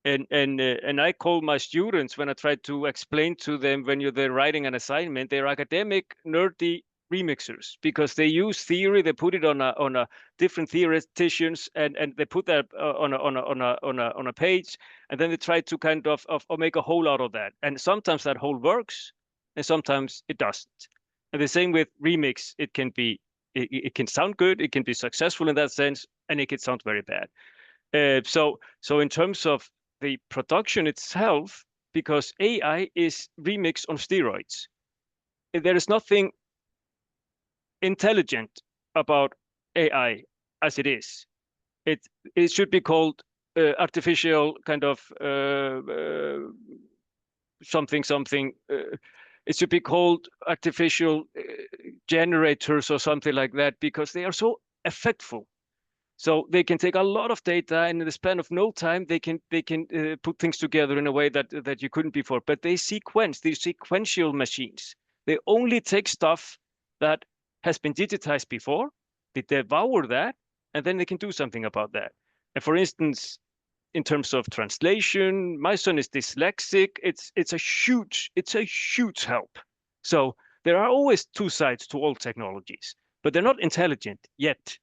And I call my students when I try to explain to them when they're writing an assignment, they're academic nerdy remixers, because they use theory, they put it on a different theoreticians, and they put that on a page, and then they try to kind of make a whole out of that. And sometimes that whole works, and sometimes it doesn't. And the same with remix, it can sound good, it can be successful in that sense, and it can sound very bad. So in terms of the production itself, because AI is remix on steroids, there is nothing intelligent about AI as it is. It should be called artificial kind of something. It should be called artificial generators or something like that, because they are so effectful. So they can take a lot of data, and in the span of no time, they can put things together in a way that you couldn't before. But these sequential machines. They only take stuff that has been digitized before, they devour that, and then they can do something about that. And for instance, in terms of translation, my son is dyslexic. It's a huge help. So there are always two sides to all technologies, but they're not intelligent yet.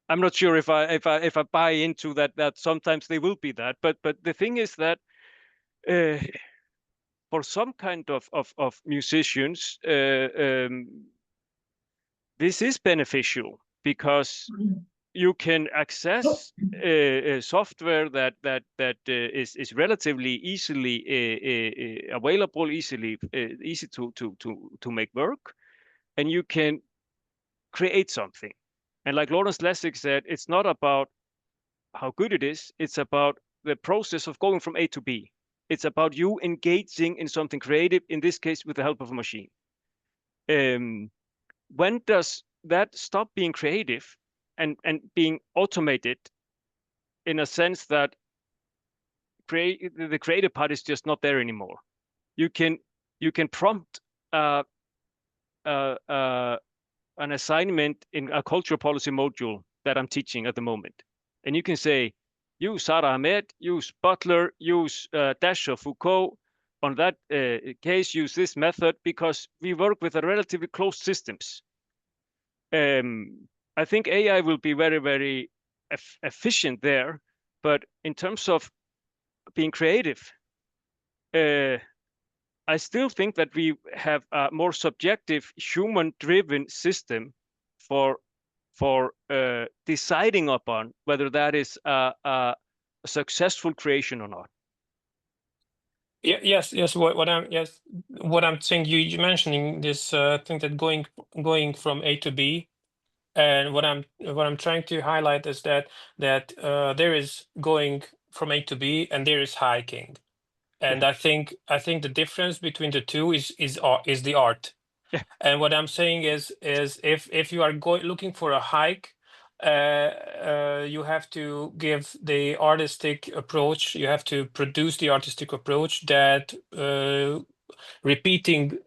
I'm not sure if I buy into that sometimes they will be that, but the thing is that for some kind of musicians, this is beneficial, because you can access software that is relatively easily available, easy to make work, and you can create something. And like Lawrence Lessig said, it's not about how good it is, it's about the process of going from A to B. It's about you engaging in something creative, in this case with the help of a machine. When does that stop being creative and being automated, in a sense that the creative part is just not there anymore? You can prompt an assignment in a cultural policy module that I'm teaching at the moment. And you can say, use Sarah Ahmed, use Butler, use Dash or Foucault. On that case, use this method, because we work with a relatively closed systems. I think AI will be very, very efficient there. But in terms of being creative, I still think that we have a more subjective, human-driven system for deciding upon whether that is a successful creation or not. Yes. What I'm saying, you mentioning this thing that going from A to B, and what I'm trying to highlight is that there is going from A to B, and there is hiking. And Yeah. I think the difference between the two is the art. Yeah. And what I'm saying is if you are looking for a hike, you have to give the artistic approach. You have to produce the artistic approach that repeating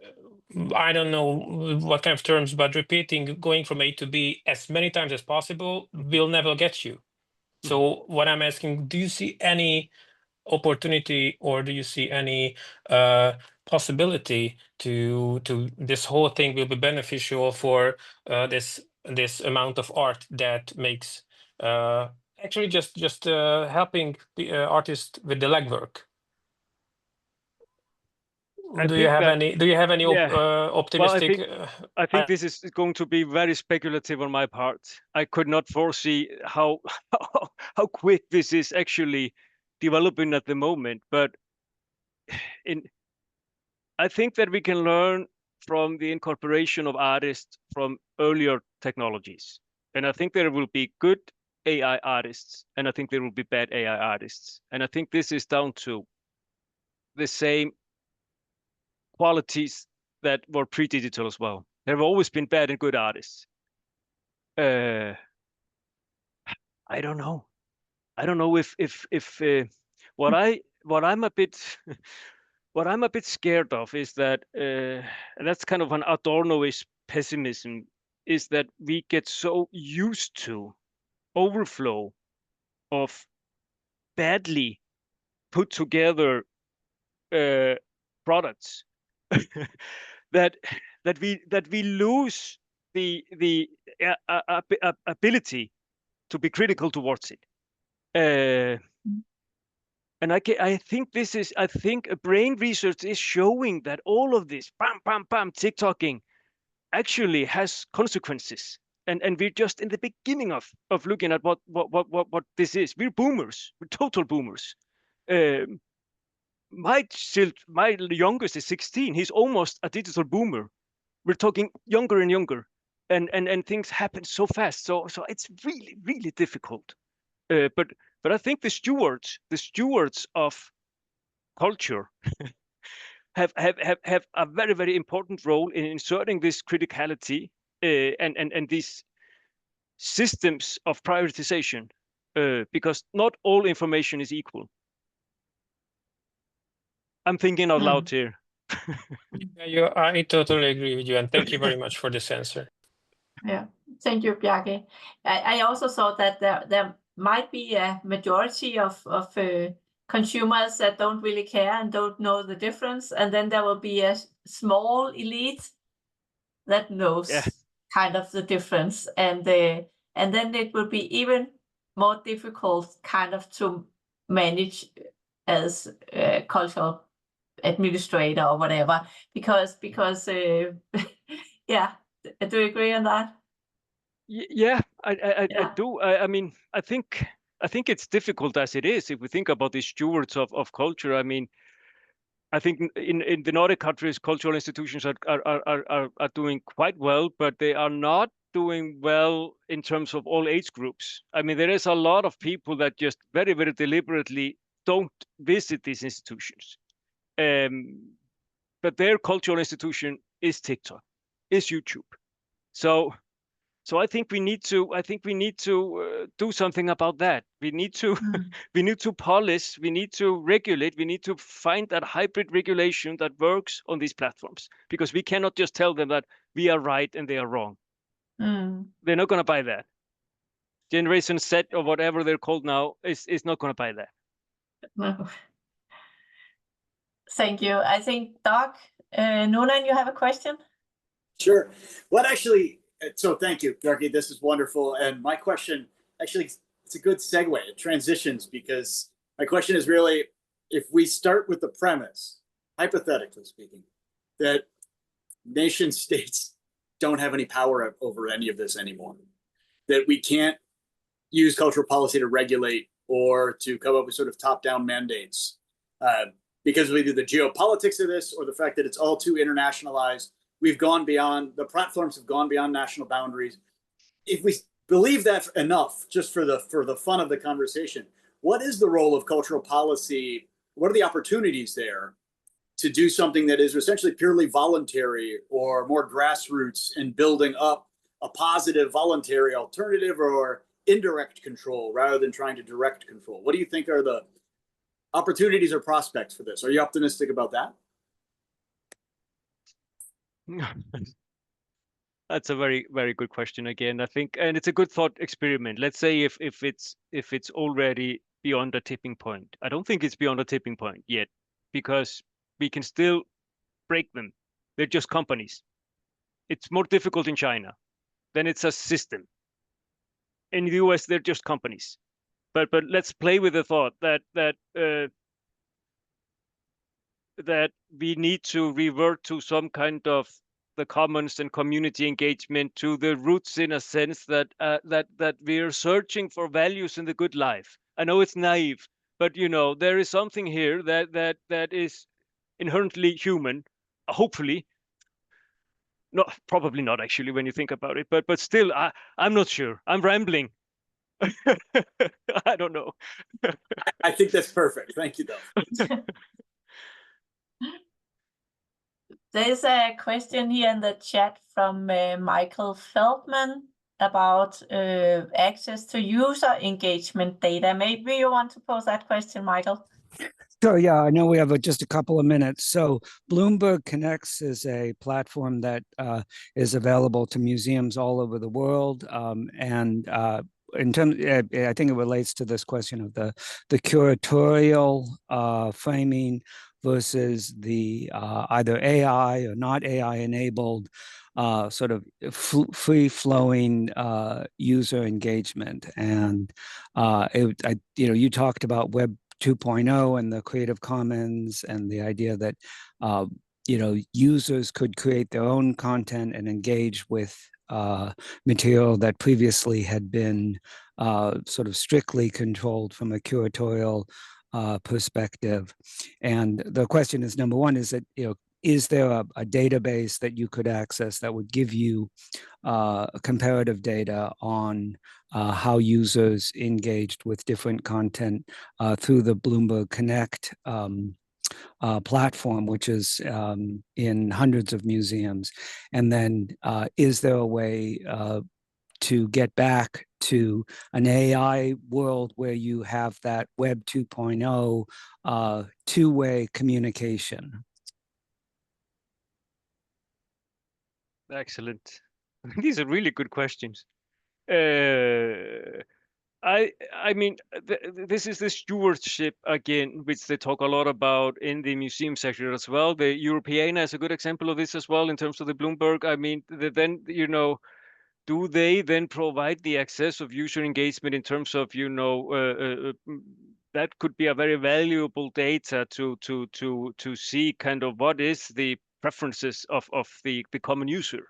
I don't know what kind of terms, but repeating, going from A to B as many times as possible will never get you. So what I'm asking, do you see any opportunity, or do you see any possibility to this whole thing will be beneficial for this amount of art that makes actually just helping the artist with the legwork? Do you have any optimistic? Well, I think this is going to be very speculative on my part. I could not foresee how quick this is actually developing at the moment, but I think that we can learn from the incorporation of artists from earlier technologies. And I think there will be good AI artists, and I think there will be bad AI artists. And I think this is down to the same qualities that were pre-digital as well. There have always been bad and good artists. I don't know. I don't know if what I'm a bit what I'm a bit scared of is that that's kind of an Adorno-ish pessimism, is that we get so used to overflow of badly put together products that we lose the ability to be critical towards it. And I think brain research is showing that all of this bam TikToking actually has consequences, and we're just in the beginning of looking at what this is. We're boomers. We're total boomers. My youngest is 16. He's almost a digital boomer. We're talking younger and younger, and things happen so fast. So it's really difficult. But I think the stewards of culture have a very important role in inserting this criticality and these systems of prioritization, because not all information is equal. I'm thinking out loud here. I totally agree with you, and thank you very much for this answer. Yeah, thank you, Bjarki. I also thought that there might be a majority of consumers that don't really care and don't know the difference, and then there will be a small elite that knows kind of the difference, and then it will be even more difficult kind of to manage as a cultural administrator or whatever, because yeah. Do you agree on that? Yeah, I do. I mean, I think it's difficult as it is. If we think about the stewards of culture, I mean, I think in the Nordic countries, cultural institutions are doing quite well, but they are not doing well in terms of all age groups. I mean, there is a lot of people that just very deliberately don't visit these institutions. But their cultural institution is TikTok, is YouTube. So I think we need to do something about that. We need to polish, we need to regulate, we need to find that hybrid regulation that works on these platforms, because we cannot just tell them that we are right and they are wrong. They're not going to buy that. Generation Z or whatever they're called now is not going to buy that. No. Thank you. I think Doc Noonan, you have a question? Sure. So thank you, Bjarki. This is wonderful. And my question, actually, it's a good segue. It transitions, because my question is really, if we start with the premise, hypothetically speaking, that nation states don't have any power over any of this anymore, that we can't use cultural policy to regulate or to come up with sort of top-down mandates because of either the geopolitics of this or the fact that it's all too internationalized. We've gone beyond, the platforms have gone beyond national boundaries. If we believe that enough, just for the fun of the conversation, what is the role of cultural policy? What are the opportunities there to do something that is essentially purely voluntary or more grassroots in building up a positive voluntary alternative or indirect control rather than trying to direct control? What do you think are the opportunities or prospects for this? Are you optimistic about that? That's a very, very good question again, I think, and it's a good thought experiment. Let's say if it's already beyond a tipping point. I don't think it's beyond a tipping point yet, because we can still break them. They're just companies. It's more difficult in China. Then it's a system. In the US, they're just companies. But let's play with the thought that we need to revert to some kind of the commons and community engagement, to the roots, in a sense that that we're searching for values in the good life. I know it's naive, but there is something here that is inherently human, hopefully. No, probably not actually when you think about it, but still, I'm not sure. I'm rambling. I don't know. I think that's perfect. Thank you, though. There's a question here in the chat from Michael Feldman about access to user engagement data. Maybe you want to pose that question, Michael? Sure, yeah, I know we have just a couple of minutes. So Bloomberg Connects is a platform that is available to museums all over the world. And in terms, I think it relates to this question of the curatorial framing versus the either AI or not AI enabled sort of free-flowing user engagement. And you talked about Web 2.0 and the Creative Commons, and the idea that users could create their own content and engage with material that previously had been sort of strictly controlled from a curatorial perspective. And the question is, number one, is that is there a database that you could access that would give you comparative data on how users engaged with different content through the Bloomberg Connect platform, which is in hundreds of museums? And then is there a way to get back to an AI world where you have that Web 2.0 two-way communication? Excellent. These are really good questions. I mean, this is the stewardship again, which they talk a lot about in the museum sector as well. The Europeana is a good example of this as well in terms of the Bloomberg. I mean, then do they then provide the access of user engagement in terms of that could be a very valuable data to see kind of what is the preferences of the common user.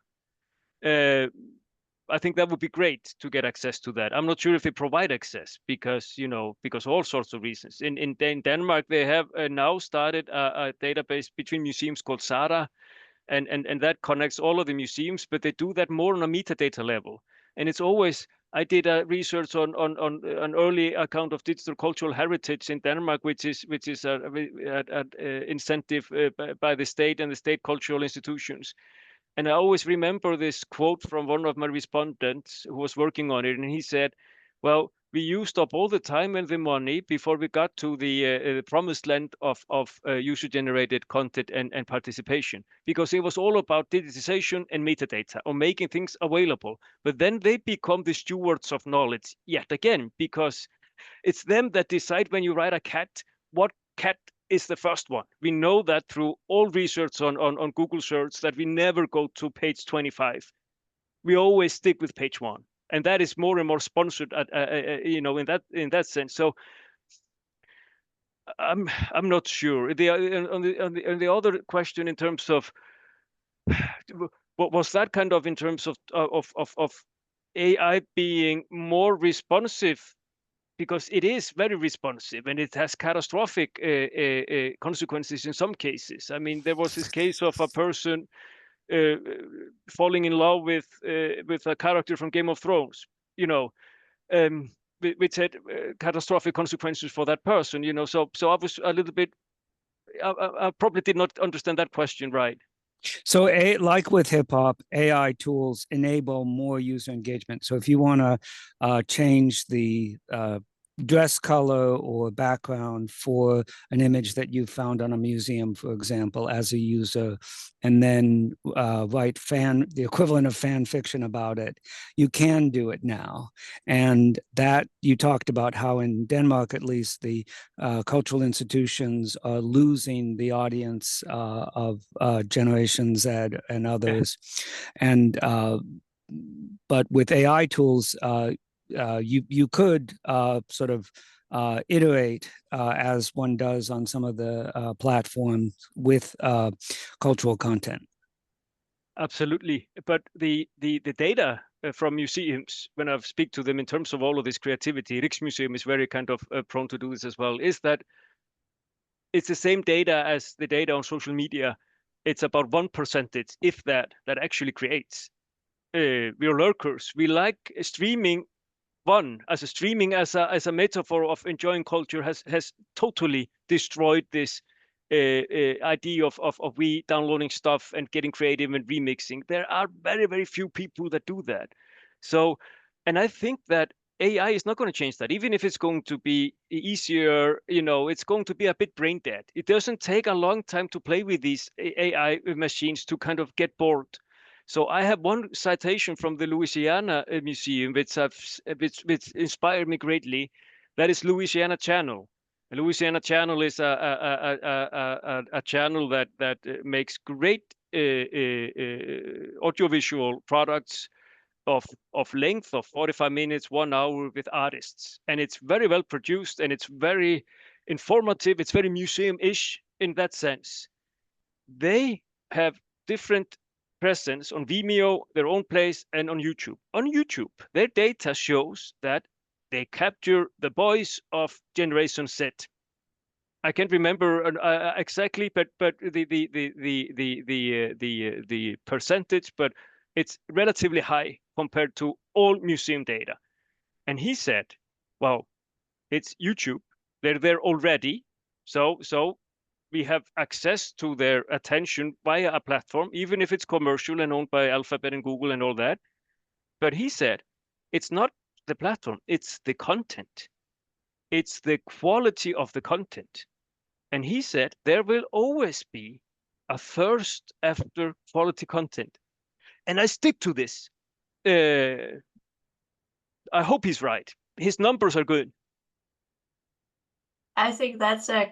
I think that would be great to get access to that. I'm not sure if they provide access because all sorts of reasons. In Denmark, they have now started a database between museums called SARA, and that connects all of the museums, but they do that more on a metadata level. And it's always, I did a research on an early account of digital cultural heritage in Denmark, which is an incentive by the state and the state cultural institutions. And I always remember this quote from one of my respondents who was working on it. And he said, well, we used up all the time and the money before we got to the promised land of user-generated content and participation, because it was all about digitization and metadata, or making things available. But then they become the stewards of knowledge yet again, because it's them that decide when you write a cat, what cat is the first one. We know that through all research on Google search, that we never go to page 25. We always stick with page 1, and that is more and more sponsored in that sense. So I'm not sure. On the other question in terms of what was that kind of in terms of AI being more responsive, because it is very responsive and it has catastrophic consequences in some cases. I mean, there was this case of a person falling in love with a character from Game of Thrones, which had catastrophic consequences for that person. So I was a little bit, I probably did not understand that question right. So like with hip hop, AI tools enable more user engagement. So if you want to change the dress color or background for an image that you found on a museum, for example, as a user, and then write the equivalent of fan fiction about it, you can do it now. And that you talked about how in Denmark, at least, the cultural institutions are losing the audience of Generation Z and others. And but with AI tools, you could sort of iterate as one does on some of the platforms with cultural content. Absolutely, but the data from museums, when I speak to them in terms of all of this creativity, Rijksmuseum is very kind of prone to do this as well, is that it's the same data as the data on social media. It's about 1%, if that actually creates. We are lurkers. We like streaming. Streaming as a metaphor of enjoying culture has totally destroyed this idea of we downloading stuff and getting creative and remixing. There are very, very few people that do that. So, and I think that AI is not going to change that, even if it's going to be easier, it's going to be a bit brain dead. It doesn't take a long time to play with these AI machines to kind of get bored. So I have one citation from the Louisiana Museum, which inspired me greatly. That is Louisiana Channel. The Louisiana Channel is a channel that makes great audiovisual products of length of 45 minutes, 1 hour with artists. And it's very well produced and it's very informative. It's very museum-ish in that sense. They have different presence on Vimeo, their own place, and on YouTube. On YouTube, their data shows that they capture the voice of Generation Z. I can't remember exactly, but the percentage, but it's relatively high compared to all museum data. And he said, well, it's YouTube. They're there already. So we have access to their attention via a platform, even if it's commercial and owned by Alphabet and Google and all that. But he said, it's not the platform, it's the content. It's the quality of the content. And he said, there will always be a thirst after quality content. And I stick to this. I hope he's right. His numbers are good. I think that's a